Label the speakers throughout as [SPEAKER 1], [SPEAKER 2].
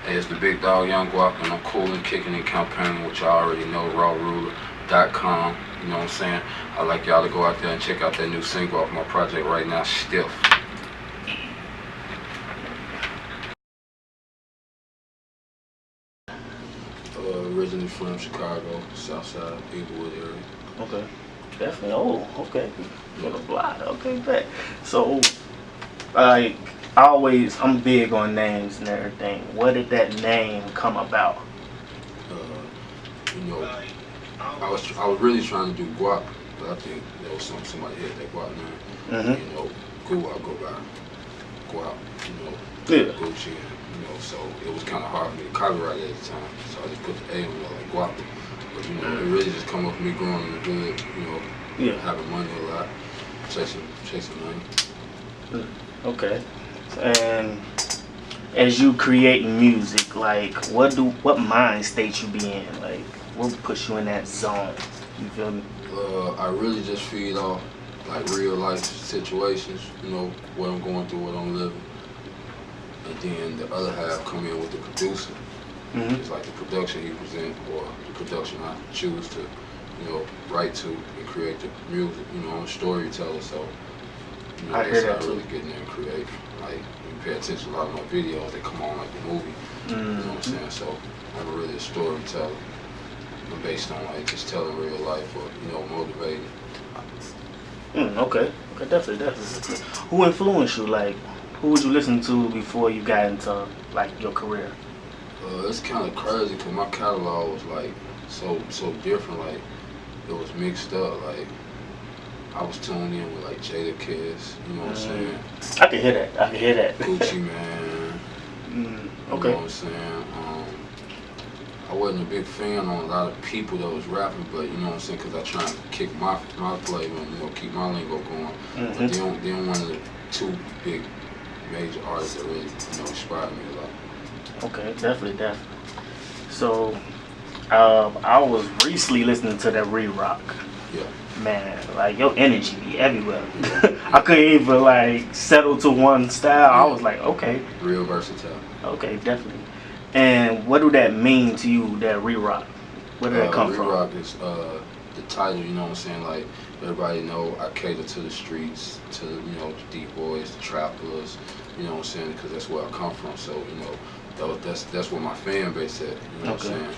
[SPEAKER 1] Hey, it's the big dog, Young Gwapa, and I'm cool and kicking and campaigning, which y'all already know, RawRuler.com. You know what I'm saying? I'd like y'all to go out there and check out that new single off my project right now, Stiff. Originally from Chicago, Southside, Inglewood area.
[SPEAKER 2] Okay, definitely. Oh, okay. For the block. Okay, bet. So, like, I'm big on names and everything. What did that name come about?
[SPEAKER 1] You know, I was really trying to do Gwapa, but I think there was somebody hit that Gwapa name. You know, I'll go by Gwapa, Gucci, and, so it was kind of hard for me to copyright at the time. So I just put the A on there like Gwapa. But it really just come up with me growing in the hood, having money a lot, chasing money.
[SPEAKER 2] Okay. And as you creating music, like what mind state you be in? Like what puts you in that zone? You feel me?
[SPEAKER 1] I really just feed off like real life situations, what I'm going through, what I'm living. And then the other half come in with the producer. It's like the production he present or the production I choose to, write to and create the music. I'm a storyteller, so that's how I really get in there and create. Like you pay attention to a lot of my videos, they come on like a movie. You know what I'm saying? So I'm really a storyteller. I'm based on like just telling real life or motivating.
[SPEAKER 2] Okay, definitely. Who influenced you? Like, who would you listen to before you got into like your career?
[SPEAKER 1] It's kind of crazy because my catalog was like so different. Like it was mixed up. Like I was tuned in with like Jada Kiss. You know what I'm saying?
[SPEAKER 2] I can hear that.
[SPEAKER 1] Gucci Man.
[SPEAKER 2] Okay.
[SPEAKER 1] You know what I'm saying? I wasn't a big fan on a lot of people that was rapping, but you know what I'm saying? Because I try to kick my flavor and keep my lingo going. But then one of the two big major artists that really inspired me a lot.
[SPEAKER 2] Okay, definitely. So, I was recently listening to that Rock.
[SPEAKER 1] Yeah.
[SPEAKER 2] Man, like your energy be everywhere. I couldn't even like settle to one style. I was like, okay.
[SPEAKER 1] Real versatile.
[SPEAKER 2] Okay, definitely. And what do that mean to you, that Rock? Where did that come from?
[SPEAKER 1] Rock is the title, you know what I'm saying? Like everybody know I cater to the streets, to the deep boys, the trappers, you know what I'm saying? Because that's where I come from. So that's where my fan base at. You know what I'm saying?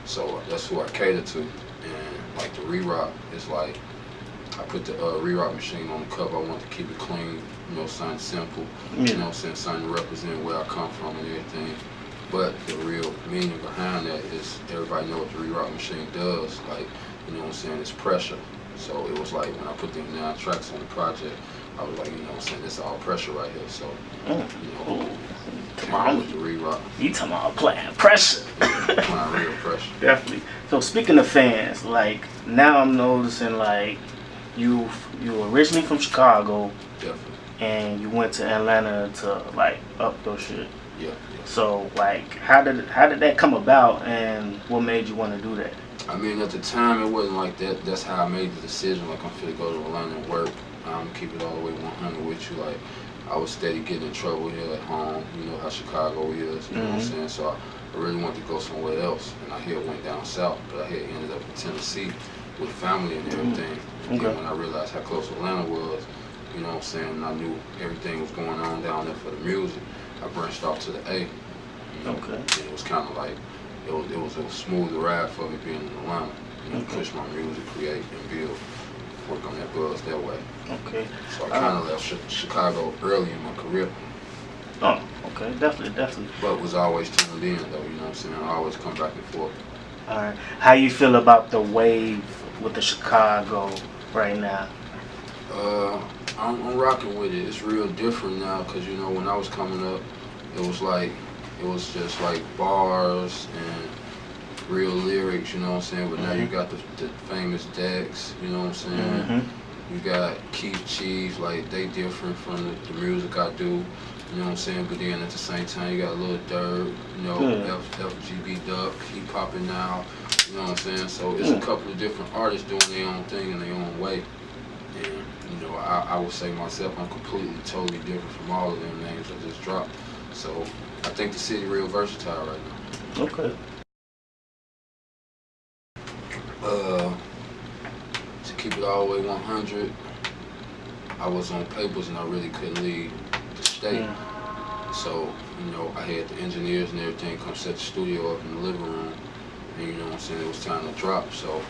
[SPEAKER 1] So that's who I cater to. And like the Rock is like I put the Rock machine on the cover. I want to keep it clean, something simple. You know what I'm saying? Something to represent where I come from and everything. But the real meaning behind that is everybody know what the Rock machine does. Like, you know what I'm saying, it's pressure. So it was like when I put them 9 tracks on the project, I was like, you know what I'm saying, it's all pressure right here. So, came out with the Rock.
[SPEAKER 2] You talking about applying pressure.
[SPEAKER 1] Applying real pressure.
[SPEAKER 2] Definitely. So speaking of fans, like now I'm noticing like you originally from Chicago.
[SPEAKER 1] Definitely.
[SPEAKER 2] And you went to Atlanta to like up your shit.
[SPEAKER 1] Yeah.
[SPEAKER 2] So like, how did that come about, and what made you want to do that?
[SPEAKER 1] I mean, at the time it wasn't like that. That's how I made the decision. Like I'm finna go to Atlanta and work. I'm keep it all the way 100 with you. Like I was steady getting in trouble here at home. You know how Chicago is. You know what I'm saying? So I really wanted to go somewhere else, and I had went down south, but I had ended up in Tennessee with family and everything. And then when I realized how close Atlanta was, you know what I'm saying, and I knew everything was going on down there for the music, I branched off to the A. And it was kind of like, it was a smooth ride for me being in Atlanta. Push my music, create and build, work on that buzz that way.
[SPEAKER 2] Okay.
[SPEAKER 1] So I kind of left Chicago early in my career.
[SPEAKER 2] Oh, okay, definitely.
[SPEAKER 1] But was always tuned in though, you know what I'm saying? I always come back and forth.
[SPEAKER 2] All right. How you feel about the wave with the Chicago right now?
[SPEAKER 1] I'm rocking with it. It's real different now because when I was coming up, it was just like bars and real lyrics, you know what I'm saying? But now you got the famous Dex, you know what I'm saying? You got Keith Chief, like they different from the music I do, you know what I'm saying? But then at the same time you got Lil Durk, FGB Duck, he popping now, you know what I'm saying? So it's a couple of different artists doing their own thing in their own way. And I would say myself, I'm completely, totally different from all of them names I just dropped. So I think the city real versatile right now.
[SPEAKER 2] Okay.
[SPEAKER 1] To keep it all the way 100, I was on papers and I really couldn't leave the state. So, you know, I had the engineers and everything come set the studio up in the living room. And you know what I'm saying, it was time to drop. So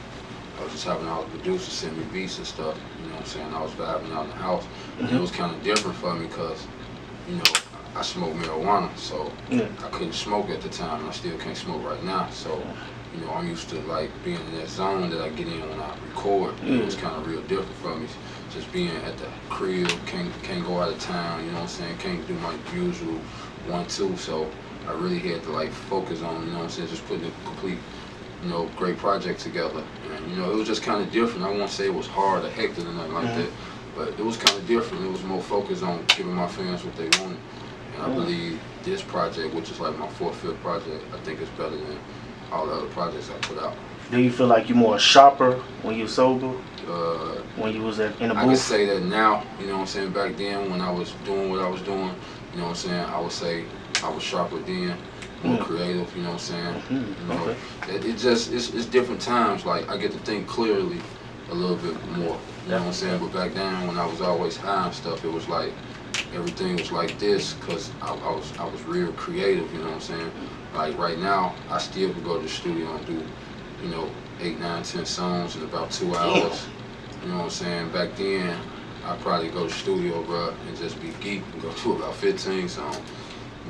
[SPEAKER 1] I was just having all the producers send me beats and stuff. You know what I'm saying, I was vibing out in the house. And it was kind of different for me because, you know, I smoked marijuana. So I couldn't smoke at the time, and I still can't smoke right now. So, you know, I'm used to like being in that zone that I get in when I record. It was kind of real different for me. Just being at the crib, can't go out of town, you know what I'm saying, can't do my usual 1-2, so I really had to like focus on, you know what I'm saying, just putting a complete, you know, great project together. And you know, it was just kind of different. I won't say it was hard or hectic or nothing like that, but it was kind of different. It was more focused on giving my fans what they wanted. And I believe this project, which is like my 4th, 5th project, I think it's better than all the other projects I put out.
[SPEAKER 2] Do you feel like you're more sharper when you're sober? When you was in the booth?
[SPEAKER 1] I can say that now, you know what I'm saying, back then when I was doing what I was doing, you know what I'm saying, I would say I was sharper then, more creative, you know what I'm saying. You know, it's different times, like I get to think clearly a little bit more, you know what I'm saying, but back then when I was always high and stuff, it was like, everything was like this, because I was real creative, you know what I'm saying. Like right now, I still could go to the studio and do, you know, 8, 9, 10 songs in about 2 hours. You know what I'm saying? Back then, I'd probably go to the studio, bro, and just be geek and go to about 15 songs.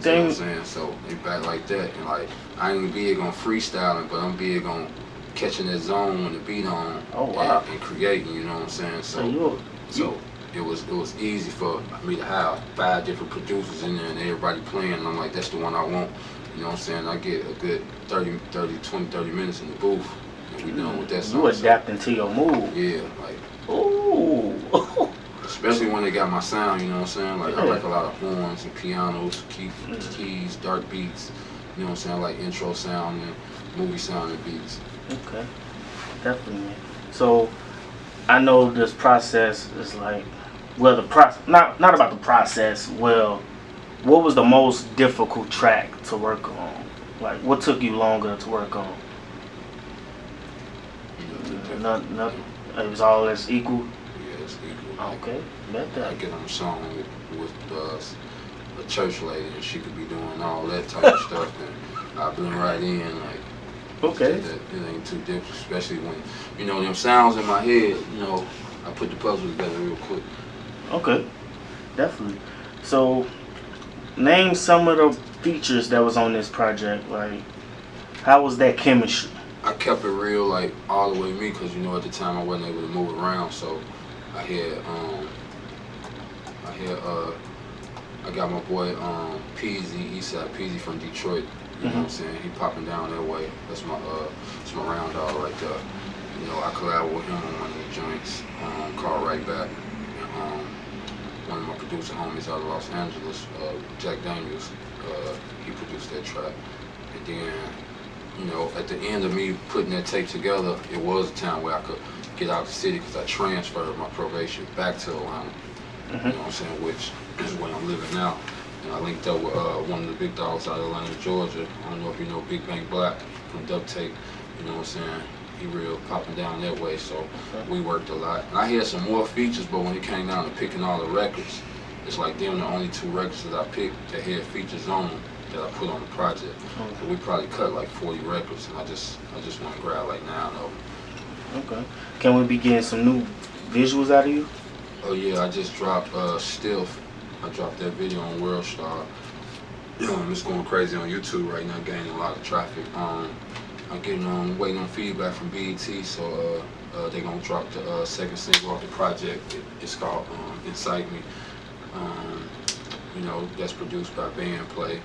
[SPEAKER 1] You know what I'm saying? So they back like that. And like, I ain't big on freestyling, but I'm big on catching that zone when the beat on and creating, you know what I'm saying? So it was easy for me to have 5 different producers in there and everybody playing, and I'm like, that's the one I want. You know what I'm saying? I get a good 20, 30 minutes in the booth, and we done with that song.
[SPEAKER 2] You adapting to your mood.
[SPEAKER 1] Yeah, like.
[SPEAKER 2] Ooh.
[SPEAKER 1] Especially when they got my sound, you know what I'm saying? Like, I like a lot of horns and pianos, keys, dark beats. You know what I'm saying? I like intro sound and movie sound and beats.
[SPEAKER 2] Okay, definitely. So, I know this process is like, well, not about the process. Well, what was the most difficult track to work on? Like, what took you longer to work on? Nothing. It was all as equal?
[SPEAKER 1] Yeah, it's equal.
[SPEAKER 2] Okay, bet that.
[SPEAKER 1] I get on a song with a church lady, and she could be doing all that type of stuff, and I blend right in, like,
[SPEAKER 2] okay.
[SPEAKER 1] It ain't too different, especially when, you know, them sounds in my head, you know, I put the puzzle together real quick.
[SPEAKER 2] Okay, definitely. So, name some of the features that was on this project. Like, how was that chemistry?
[SPEAKER 1] I kept it real, like, all the way me, because, you know, at the time I wasn't able to move around, so I got my boy Peasy, Eastside Peasy from Detroit. You know what I'm saying? He popping down that way. That's my round dog right there. You know, I collabed with him on one of the joints called Right Back. And, one of my producer homies out of Los Angeles, Jack Daniels, he produced that track. And then, you know, at the end of me putting that tape together, it was a time where I could get out of the city because I transferred my probation back to Atlanta. You know what I'm saying? Which is where I'm living now. And I linked up with one of the big dogs out of Atlanta, Georgia. I don't know if you know Big Bang Black from Duct Tape. You know what I'm saying? He real popping down that way, so we worked a lot. And I had some more features, but when it came down to picking all the records, it's like them the only 2 records that I picked that had features on them that I put on the project. So we probably cut like 40 records, and I just want to grab like 9 of them. Okay.
[SPEAKER 2] Can we be getting some new visuals out of you?
[SPEAKER 1] Oh yeah, I just dropped Stiff. I dropped that video on World Star. It's going crazy on YouTube right now, gaining a lot of traffic. I'm getting waiting on feedback from BET, so they're gonna drop the 2nd single off the project. It's called Incite Me. You know, that's produced by Bandplay.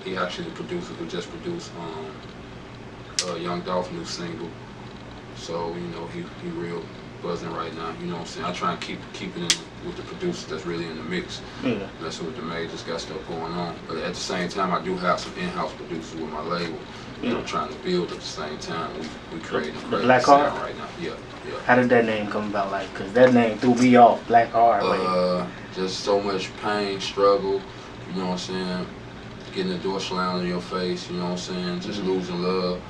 [SPEAKER 1] He actually the producer who just produced Young Dolph's new single. So, you know, he real buzzing right now, you know what I'm saying? I try and keep it in with the producers that's really in the mix.
[SPEAKER 2] Yeah.
[SPEAKER 1] That's what the majors got stuff going on. But at the same time, I do have some in-house producers with my label. You know, trying to build at the same time. We creating a great sound right now. Yeah.
[SPEAKER 2] How did that name come about? Like, cause that name threw me off. Black Heart.
[SPEAKER 1] Just so much pain, struggle. You know what I'm saying? getting the door slammed in your face, you know what I'm saying? Just losing love,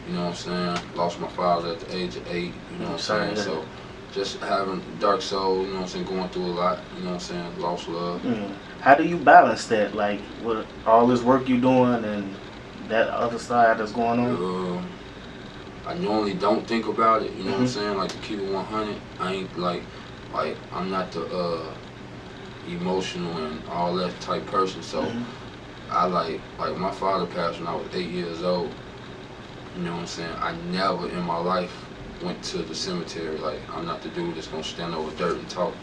[SPEAKER 1] you know what I'm saying? Lost my father at the age of 8, you know what I'm saying? So just having dark soul, you know what I'm saying, going through a lot, you know what I'm saying, lost love.
[SPEAKER 2] How do you balance that, like, with all this work you doing and that other side that's going on?
[SPEAKER 1] I normally don't think about it, you know what I'm saying, like to keep it 100. I ain't like I'm not the emotional and all that type person, so I like my father passed when I was 8 years old, you know what I'm saying. I never in my life went to the cemetery. Like, I'm not the dude that's gonna stand over dirt and talk,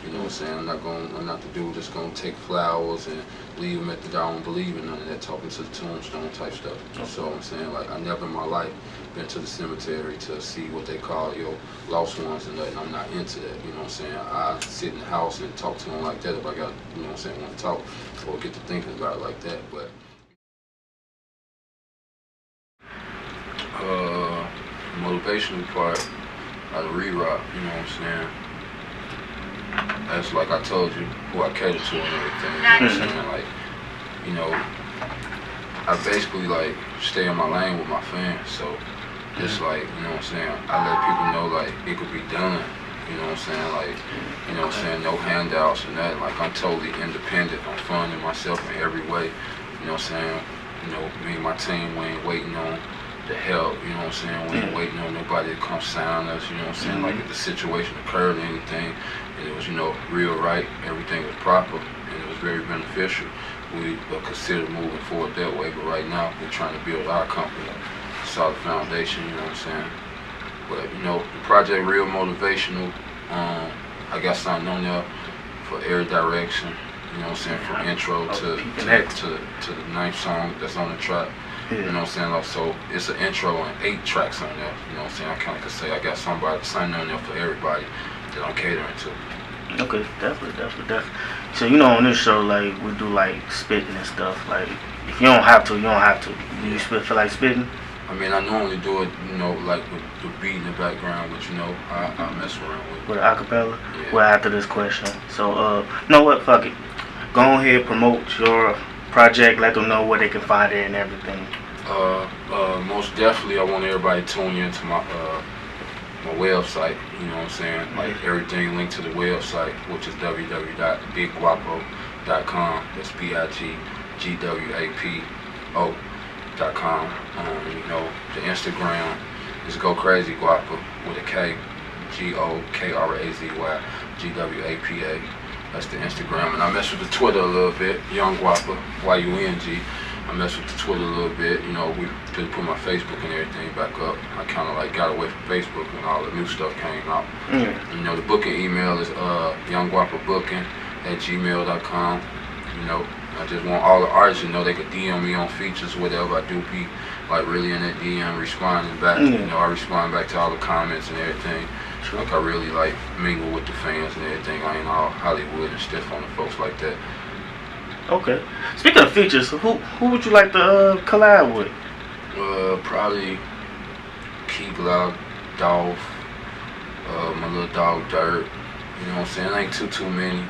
[SPEAKER 1] you know what I'm saying. I'm not the dude that's gonna take flowers and leave them at the door. I don't believe in none of that talking to the tombstone type stuff. So I'm saying, like, I never in my life been to the cemetery to see what they call your lost ones and nothing. I'm not into that, you know what I'm saying. I sit in the house and talk to them like that if I got, you know what I'm saying, want to talk or get to thinking about it like that. But motivational part, like re-rock, you know what I'm saying. That's like I told you, who I cater to and everything, you know what I'm saying. Like, you know, I basically like stay in my lane with my fans, so it's like, you know what I'm saying, I let people know like it could be done, you know what I'm saying, like, you know what I'm saying, no handouts or nothing. Like, I'm totally independent, I'm funding myself in every way, you know what I'm saying. You know, me and my team, we ain't waiting on the help, you know what I'm saying, we ain't waiting on nobody to come sign us, you know what I'm saying. Like, if the situation occurred or anything, and it was, you know, real right, everything was proper, and it was very beneficial, we consider moving forward that way. But right now, we're trying to build our company, a solid foundation, you know what I'm saying. But, you know, the project real motivational. I got something on there for every direction, you know what I'm saying, from intro to the 9th song that's on the track. You know what I'm saying? Like, so it's an intro and 8 tracks on there. You know what I'm saying? I kind of could say I got something on there for everybody that I'm catering to.
[SPEAKER 2] Okay, definitely. So, you know, on this show, like, we do like spitting and stuff. Like, if you don't have to, you don't have to. Do you feel like spitting?
[SPEAKER 1] I mean, I normally do it, you know, like with the beat in the background, but you know, I mess around with it.
[SPEAKER 2] With acapella?
[SPEAKER 1] Yeah.
[SPEAKER 2] Well, after this question. So, you know what? Fuck it. Go ahead, promote your project, let them know where they can find it and everything.
[SPEAKER 1] Most definitely, I want everybody to tune into my my website, you know what I'm saying, like everything linked to the website, which is www.biggwapo.com. That's BIGGWAPO.com. You know, the Instagram is Go Crazy Gwapa with a K, GOKRAZY GWAPA. That's the Instagram, and I mess with the Twitter a little bit, Young Gwapa, YUNG. I mess with the Twitter a little bit, you know, we just put my Facebook and everything back up. I kind of like got away from Facebook when all the new stuff came out. You know, the booking email is younggwapabooking@gmail.com. You know, I just want all the artists to know they could DM me on features, whatever. I do be like really in that DM responding back. You know, I respond back to all the comments and everything. Like, I really like mingle with the fans and everything. I ain't all Hollywood and stiff on the folks like that.
[SPEAKER 2] Okay. Speaking of features, who would you like to collab with?
[SPEAKER 1] Probably Key Glock, Dolph, my little dog Dirt. You know what I'm saying? It ain't too many.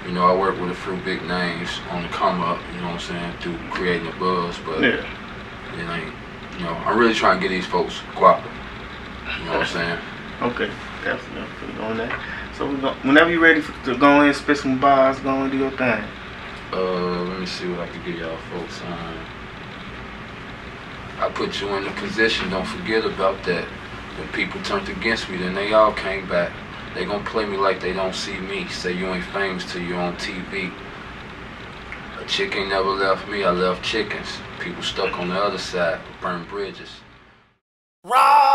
[SPEAKER 1] You know, I work with a few big names on the come up, you know what I'm saying, through creating a buzz, but it ain't, you know, I'm really trying to get these folks Gwapa. You know what I'm saying?
[SPEAKER 2] Okay, definitely on that. So whenever you're ready to go in, spit some bars, go and do your thing.
[SPEAKER 1] Let me see what I can get y'all folks on. I put you in a position, don't forget about that. When people turned against me, then they all came back. They gonna play me like they don't see me. Say you ain't famous till you on TV. A chick ain't never left me, I left chickens. People stuck on the other side, burned bridges.
[SPEAKER 3] Raw!